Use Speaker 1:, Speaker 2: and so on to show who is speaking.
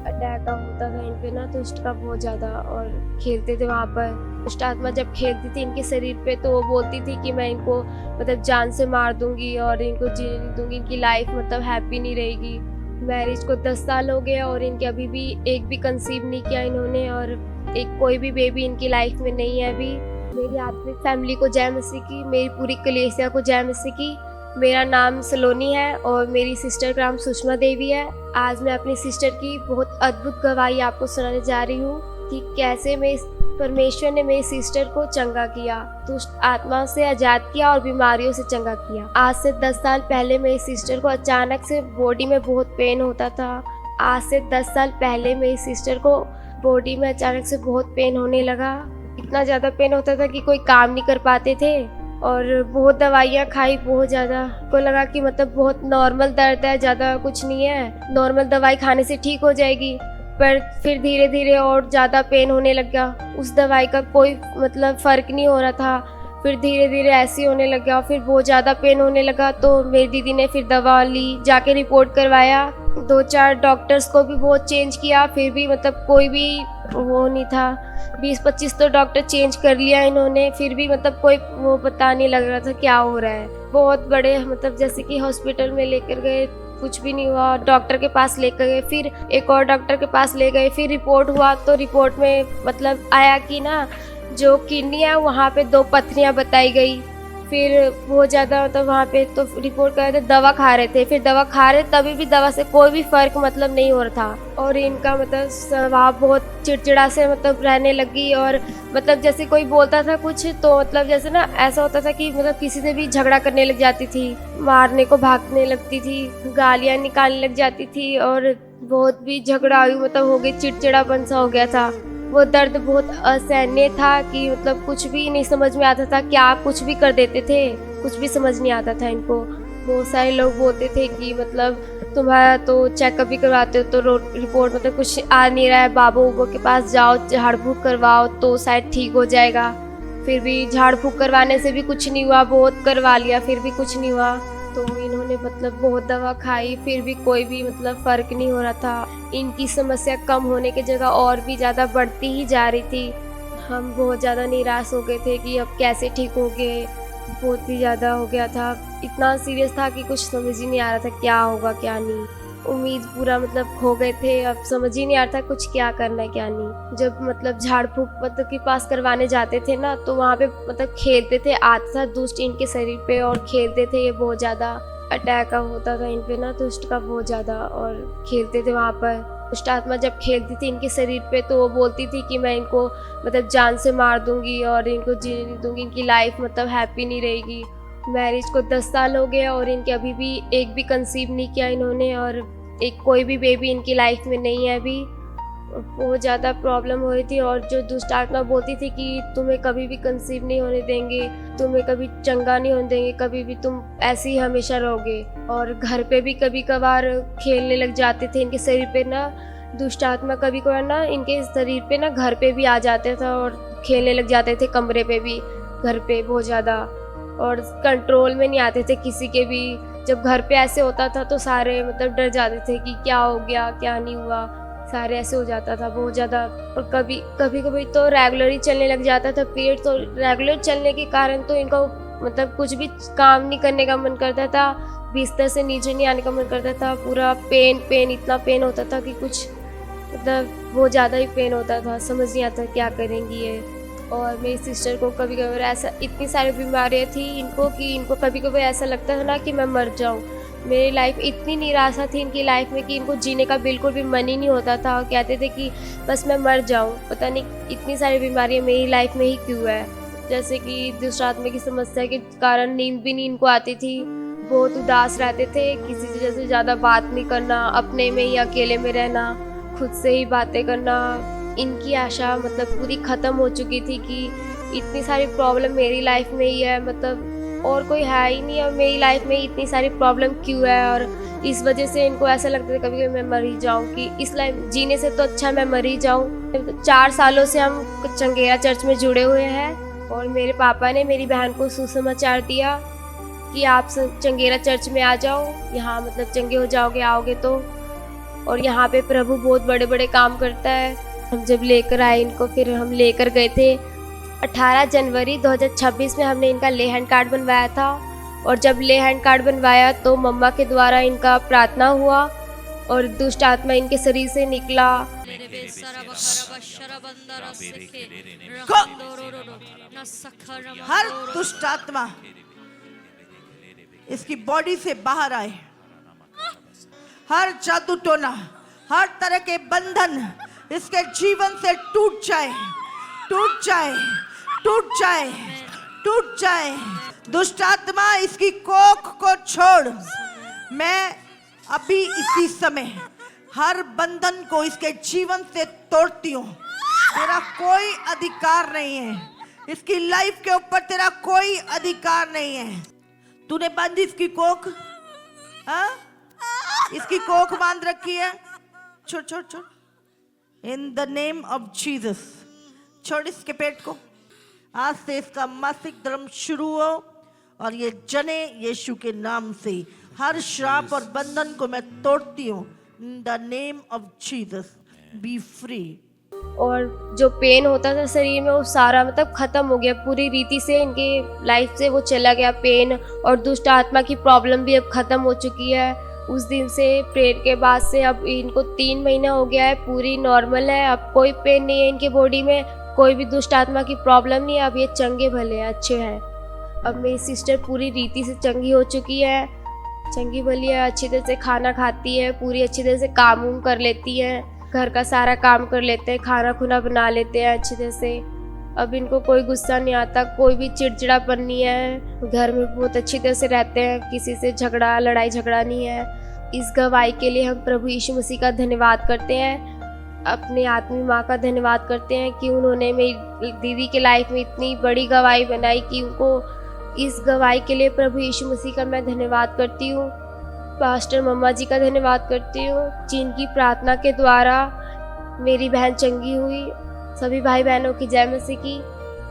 Speaker 1: Attack होता था इन पे ना, दुष्ट का बहुत ज़्यादा। और खेलते थे वहाँ पर। दुष्ट आत्मा जब खेलती थी इनके शरीर पे तो वो बोलती थी कि मैं इनको मतलब जान से मार दूंगी और इनको जीने नहीं दूंगी, इनकी लाइफ मतलब हैप्पी नहीं रहेगी। मैरिज को 10 साल हो गए और इनके अभी भी एक भी कंसीव नहीं किया इन्होंने, और एक कोई भी बेबी इनकी लाइफ में नहीं है अभी। मेरी आत्मिक फैमिली को जय मसीह की, मेरी पूरी कलीसिया को जय मसीह की। मेरा नाम सलोनी है और मेरी सिस्टर का नाम सुषमा देवी है। आज मैं अपनी सिस्टर की बहुत अद्भुत गवाही आपको सुनाने जा रही हूँ कि कैसे परमेश्वर ने मेरी सिस्टर को चंगा किया, दुष्ट आत्मा से आज़ाद किया और बीमारियों से चंगा किया। आज से 10 साल पहले मेरी सिस्टर को अचानक से बॉडी में बहुत पेन होता था। आज से 10 साल पहले मेरी सिस्टर को बॉडी में अचानक से बहुत पेन होने लगा। इतना ज़्यादा पेन होता था कि कोई काम नहीं कर पाते थे और बहुत दवाइयाँ खाई, बहुत ज़्यादा। को लगा कि मतलब बहुत नॉर्मल दर्द है, ज़्यादा कुछ नहीं है, नॉर्मल दवाई खाने से ठीक हो जाएगी। पर फिर धीरे धीरे और ज़्यादा पेन होने लगा। उस दवाई का कोई मतलब फ़र्क नहीं हो रहा था। फिर धीरे धीरे ऐसे होने लगा, फिर बहुत ज़्यादा पेन होने लगा। तो मेरी दीदी ने फिर दवा ली, जाके रिपोर्ट करवाया। 2-4 डॉक्टर्स को भी बहुत चेंज किया, फिर भी मतलब कोई भी वो नहीं था। 20-25 तो डॉक्टर चेंज कर लिया इन्होंने, फिर भी मतलब कोई वो पता नहीं लग रहा था क्या हो रहा है। बहुत बड़े मतलब जैसे कि हॉस्पिटल में लेकर गए, कुछ भी नहीं हुआ। डॉक्टर के पास लेकर गए, फिर एक और डॉक्टर के पास ले गए, फिर रिपोर्ट हुआ तो रिपोर्ट में मतलब आया कि ना जो किडनी है वहाँ पे 2 पथरियाँ बताई गई। फिर बहुत ज़्यादा मतलब वहाँ पे तो रिपोर्ट कर रहे थे, दवा खा रहे थे, फिर दवा खा रहे तभी भी दवा से कोई भी फ़र्क मतलब नहीं हो रहा था। और इनका मतलब स्वभाव बहुत चिड़चिड़ा से मतलब रहने लगी। और मतलब जैसे कोई बोलता था कुछ तो मतलब जैसे ना ऐसा होता था कि मतलब किसी से भी झगड़ा करने लग जाती थी, मारने को भागने लगती थी, गालियाँ निकालने लग जाती थी और बहुत भी झगड़ा मतलब हो गई, चिड़चिड़ापन सा हो गया था। वो दर्द बहुत असहनीय था कि मतलब कुछ भी नहीं समझ में आता था, क्या कुछ भी कर देते थे, कुछ भी समझ नहीं आता था इनको। बहुत सारे लोग बोलते थे कि मतलब तुम्हारा तो चेकअप भी करवाते हो तो रिपोर्ट मतलब कुछ आ नहीं रहा है, बाबू के पास जाओ, झाड़ फूक करवाओ तो शायद ठीक हो जाएगा। फिर भी झाड़ फूक करवाने से भी कुछ नहीं हुआ, बहुत करवा लिया फिर भी कुछ नहीं हुआ। तो इन्होंने मतलब बहुत दवा खाई, फिर भी कोई भी मतलब फ़र्क नहीं हो रहा था। इनकी समस्या कम होने की जगह और भी ज़्यादा बढ़ती ही जा रही थी। हम बहुत ज़्यादा निराश हो गए थे कि अब कैसे ठीक होंगे, बहुत ही ज़्यादा हो गया था। इतना सीरियस था कि कुछ समझ ही नहीं आ रहा था क्या होगा क्या नहीं। उम्मीद पूरा मतलब खो गए थे, अब समझ ही नहीं आ रहा था कुछ क्या करना है क्या नहीं। जब मतलब झाड़ फूक मतलब के पास करवाने जाते थे ना तो वहाँ पे मतलब खेलते थे, आता था दुष्ट इनके शरीर पे और खेलते थे। ये बहुत ज़्यादा अटैक होता था इन पे ना, दुष्ट का बहुत ज़्यादा। और खेलते थे वहाँ पर। दुष्ट आत्मा जब खेलती थी इनके शरीर पे तो वो बोलती थी कि मैं इनको मतलब जान से मार दूंगी और इनको जीने नहीं दूंगी, इनकी लाइफ मतलब हैप्पी नहीं रहेगी। मैरिज को 10 साल हो गए और इनके अभी भी एक भी कंसीव नहीं किया इन्होंने, और एक कोई भी बेबी इनकी लाइफ में नहीं है अभी। बहुत ज़्यादा प्रॉब्लम हो रही थी। और जो दुष्ट आत्मा बोलती थी कि तुम्हें कभी भी कंसीव नहीं होने देंगे, तुम्हें कभी चंगा नहीं होने देंगे, कभी भी तुम ऐसे ही हमेशा रहोगे। और घर पे भी कभी कभार खेलने लग जाते थे इनके शरीर पे ना, दुष्ट आत्मा कभी कभार ना इनके शरीर पे ना घर पे भी आ जाते थे और खेलने लग जाते थे, कमरे पे भी, घर पे बहुत ज़्यादा। और कंट्रोल में नहीं आते थे किसी के भी। जब घर पे ऐसे होता था तो सारे मतलब डर जाते थे कि क्या हो गया क्या नहीं हुआ, सारे ऐसे हो जाता था बहुत ज़्यादा। और कभी कभी तो रेगुलर ही चलने लग जाता था पीरियड, तो रेगुलर चलने के कारण तो इनको मतलब कुछ भी काम नहीं करने का मन करता था, बिस्तर से नीचे नहीं आने का मन करता था। पूरा पेन इतना पेन होता था कि कुछ मतलब बहुत ज़्यादा ही पेन होता था, समझ नहीं आता क्या करेंगी ये। और मेरी सिस्टर को कभी कभी ऐसा, इतनी सारी बीमारियाँ थी इनको कि इनको कभी कभी ऐसा लगता था ना कि मैं मर जाऊँ। मेरी लाइफ इतनी निराशा थी इनकी लाइफ में कि इनको जीने का बिल्कुल भी मन ही नहीं होता था। और कहते थे कि बस मैं मर जाऊँ। पता नहीं इतनी सारी बीमारियाँ मेरी लाइफ में ही क्यों है। जैसे कि दुष्ट आत्मा की समस्या के कारण नींद भी नहीं इनको आती थी, बहुत उदास रहते थे, किसी से जैसे ज़्यादा बात नहीं करना, अपने में ही अकेले में रहना, खुद से ही बातें करना। इनकी आशा मतलब पूरी ख़त्म हो चुकी थी कि इतनी सारी प्रॉब्लम मेरी लाइफ में ही है, मतलब और कोई है ही नहीं। और मेरी लाइफ में इतनी सारी प्रॉब्लम क्यों है। और इस वजह से इनको ऐसा लगता था कभी कभी मैं मर ही जाऊँ, कि इस लाइफ जीने से तो अच्छा मैं मर ही जाऊँ। 4 सालों से हम चंगेरा चर्च में जुड़े हुए हैं और मेरे पापा ने मेरी बहन को सुसमाचार दिया कि आप चंगेरा चर्च में आ जाओ, यहाँ मतलब चंगे हो जाओगे आओगे तो। और यहाँ पे प्रभु बहुत बड़े बड़े काम करता है। हम जब लेकर आए इनको, फिर हम लेकर गए थे 18 जनवरी 2026 में हमने इनका ले हैंड कार्ड बनवाया था। और जब ले हैंड कार्ड बनवाया तो मम्मा के द्वारा इनका प्रार्थना हुआ और दुष्ट आत्मा इनके शरीर से निकला।
Speaker 2: हर दुष्ट आत्मा इसकी बॉडी से बाहर आए, हर जादू टोना, हर तरह के बंधन इसके जीवन से टूट जाए, टूट जाए, टूट जाए, टूट जाए। दुष्ट आत्मा इसकी कोख को छोड़। मैं अभी इसी समय हर बंधन को इसके जीवन से तोड़ती हूँ। तेरा कोई अधिकार नहीं है, इसकी लाइफ के ऊपर तेरा कोई अधिकार नहीं है। तूने बांधी इसकी कोख, हाँ? इसकी कोख बांध रखी है। छोड़ छोड़ छोड़, in the name of Jesus छोड़ इसके पेट को। आज से इसका मासिक धर्म शुरू हो और ये जने यीशु के नाम से। हर श्राप और बंधन को मैं तोड़ती हूँ। In the name of Jesus B free.
Speaker 1: और जो पेन होता था शरीर में वो सारा मतलब ख़त्म हो गया पूरी रीति से, इनके लाइफ से वो चला गया पेन। और दुष्ट आत्मा की प्रॉब्लम भी अब ख़त्म हो चुकी है। उस दिन से प्रेयर के बाद से अब इनको 3 महीना हो गया है, पूरी नॉर्मल है। अब कोई पेन नहीं है इनके बॉडी में, कोई भी दुष्ट आत्मा की प्रॉब्लम नहीं है। अब ये चंगे भले हैं, अच्छे हैं। अब मेरी सिस्टर पूरी रीति से चंगी हो चुकी है, चंगी भली है, अच्छी तरह से खाना खाती है, पूरी अच्छी तरह से काम उम कर लेती है, घर का सारा काम कर लेते हैं, खाना खुना बना लेते हैं अच्छी तरह से। अब इनको कोई गुस्सा नहीं आता, कोई भी चिड़चिड़ापन नहीं है, घर में बहुत अच्छी तरह से रहते हैं, किसी से झगड़ा लड़ाई झगड़ा नहीं है। इस गवाही के लिए हम प्रभु यीशु मसीह का धन्यवाद करते हैं, अपने आत्मी माँ का धन्यवाद करते हैं कि उन्होंने मेरी दीदी के लाइफ में इतनी बड़ी गवाही बनाई कि उनको इस गवाही के लिए प्रभु यीशु मसीह का मैं धन्यवाद करती हूँ। पास्टर मम्मा जी का धन्यवाद करती हूँ जिनकी प्रार्थना के द्वारा मेरी बहन चंगी हुई। सभी भाई बहनों की जय मसीह की।